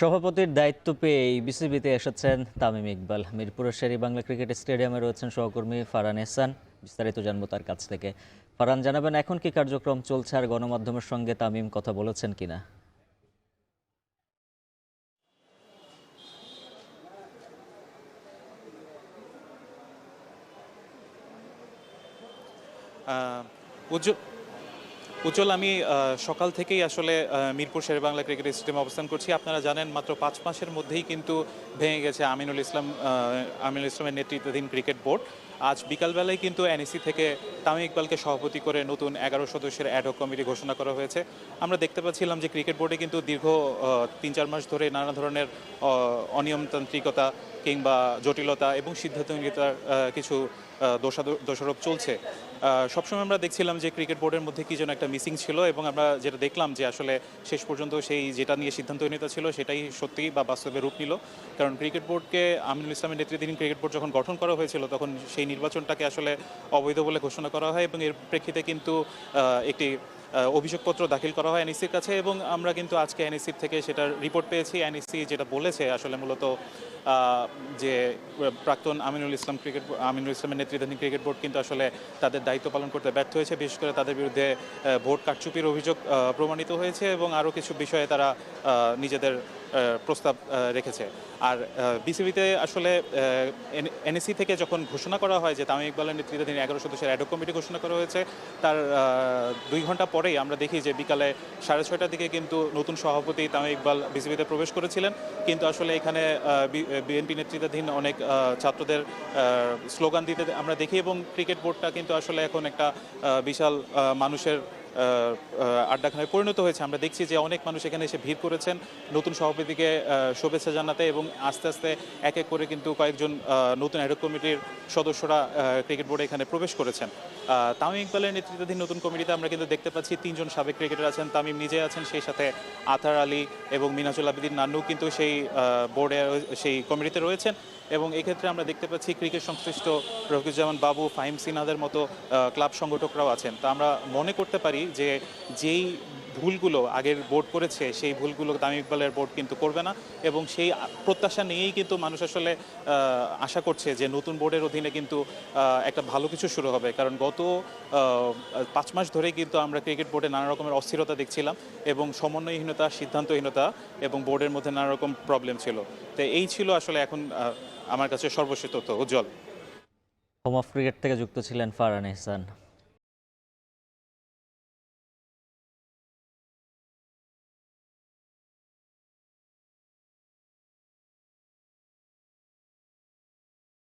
সভাপতির দায়িত্ব পেয়েই বিসিবিতে এসেছেন তামিম ইকবাল। মিরপুরের শেরেবাংলা ক্রিকেট স্টেডিয়ামে রয়েছেন সহকর্মী ফারহান এহসান। বিস্তারিত জানবো তার কাছ থেকে। ফারহান, জানাবেন এখন কি কার্যক্রম চলছে আর গণমাধ্যমের সঙ্গে তামিম কথা বলেছেন কিনা? উজ্জ্বল উজ্জ্বল আমি সকাল থেকেই আসলে মিরপুর শেরেবাংলা ক্রিকেট স্টেডিয়ামে অবস্থান করছি। আপনারা জানেন মাত্র ৫ মাসের মধ্যেই কিন্তু ভেঙে গেছে আমিনুল ইসলামের নেতৃত্বাধীন ক্রিকেট বোর্ড। আজ বিকালবেলায় কিন্তু এনইসি থেকে তামিম ইকবালকে সভাপতি করে নতুন ১১ সদস্যের অ্যাডহক কমিটি ঘোষণা করা হয়েছে। আমরা দেখতে পাচ্ছিলাম যে ক্রিকেট বোর্ডে কিন্তু দীর্ঘ ৩-৪ মাস ধরে নানা ধরনের অনিয়মতান্ত্রিকতা কিংবা জটিলতা এবং সিদ্ধান্তহীনতার কিছু দোষারোপ চলছে। সবসময় আমরা দেখছিলাম যে ক্রিকেট বোর্ডের মধ্যে কি যেন একটা মিসিং ছিল, এবং আমরা যেটা দেখলাম যে আসলে শেষ পর্যন্ত সেই যেটা নিয়ে সিদ্ধান্তহীনতা ছিল সেটাই সত্যি বা বাস্তবে রূপ নিল। কারণ ক্রিকেট বোর্ডকে আমিনুল ইসলামের নেতৃত্বাধীন ক্রিকেট বোর্ড যখন গঠন করা হয়েছিল তখন সেই নির্বাচনটাকে আসলে অবৈধ বলে ঘোষণা করা হয়, এবং এর প্রেক্ষিতে কিন্তু একটি অভিযোগপত্র দাখিল করা হয় এনইসির কাছে, এবং আমরা কিন্তু আজকে এনইসির থেকে সেটার রিপোর্ট পেয়েছি। এনইসি যেটা বলেছে আসলে মূলত যে প্রাক্তন আমিনুল ইসলামের নেতৃত্বাধীন ক্রিকেট বোর্ড কিন্তু আসলে তাদের দায়িত্ব পালন করতে ব্যর্থ হয়েছে। বিশেষ করে তাদের বিরুদ্ধে ভোট কারচুপির অভিযোগ প্রমাণিত হয়েছে, এবং আরও কিছু বিষয়ে তারা নিজেদের প্রস্তাব রেখেছে। আর বিসিবিতে আসলে এনএসি থেকে যখন ঘোষণা করা হয় যে তামিম ইকবালের নেতৃত্বাধীন ১১ সদস্যের অ্যাডহক কমিটি ঘোষণা করা হয়েছে, তার ২ ঘন্টা পরেই আমরা দেখি যে বিকালে ৬:৩০টার দিকে কিন্তু নতুন সভাপতি তামিম ইকবাল বিসিবিতে প্রবেশ করেছিলেন। কিন্তু আসলে এখানে বিএনপি নেতৃত্বাধীন অনেক ছাত্রদের স্লোগান দিতে আমরা দেখি, এবং ক্রিকেট বোর্ডটা কিন্তু আসলে এখন একটা বিশাল মানুষের আড্ডাখানায় পরিণত হয়েছে। আমরা দেখছি যে অনেক মানুষ এখানে এসে ভিড় করেছেন নতুন সভাপতিকে শুভেচ্ছা জানাতে, এবং আস্তে আস্তে এক এক করে কিন্তু কয়েকজন নতুন অ্যাডহক কমিটির সদস্যরা ক্রিকেট বোর্ডে এখানে প্রবেশ করেছেন। তামিম ইকবালের নেতৃত্বাধীন নতুন কমিটিতে আমরা কিন্তু দেখতে পাচ্ছি ৩ জন সাবেক ক্রিকেটার আছেন, তামিম নিজে আছেন, সেই সাথে আতার আলী এবং মিনাজুল আবেদিন নান্নু কিন্তু সেই বোর্ডে সেই কমিটিতে রয়েছেন। এবং এক্ষেত্রে আমরা দেখতে পাচ্ছি ক্রিকেট সংশ্লিষ্ট রফিকুজ্জামান বাবু, ফাহিম সিনহাদের মতো ক্লাব সংগঠকরাও আছেন। তা আমরা মনে করতে পারি যে যেই ভুলগুলো আগের বোর্ড করেছে সেই ভুলগুলো তামিম ইকবালের বোর্ড কিন্তু করবে না, এবং সেই প্রত্যাশা নিয়েই কিন্তু মানুষ আসলে আশা করছে যে নতুন বোর্ডের অধীনে কিন্তু একটা ভালো কিছু শুরু হবে। কারণ গত ৫ মাস ধরেই কিন্তু আমরা ক্রিকেট বোর্ডে নানা রকমের অস্থিরতা দেখছিলাম, এবং সমন্বয়হীনতা, সিদ্ধান্তহীনতা এবং বোর্ডের মধ্যে নানা রকম প্রবলেম ছিল। তো এই ছিল আসলে এখন আমার কাছে সর্বশেষ তথ্য। উজ্জ্বল। হোম অফ ক্রিকেট থেকে যুক্ত ছিলেন ফারহান এহসান।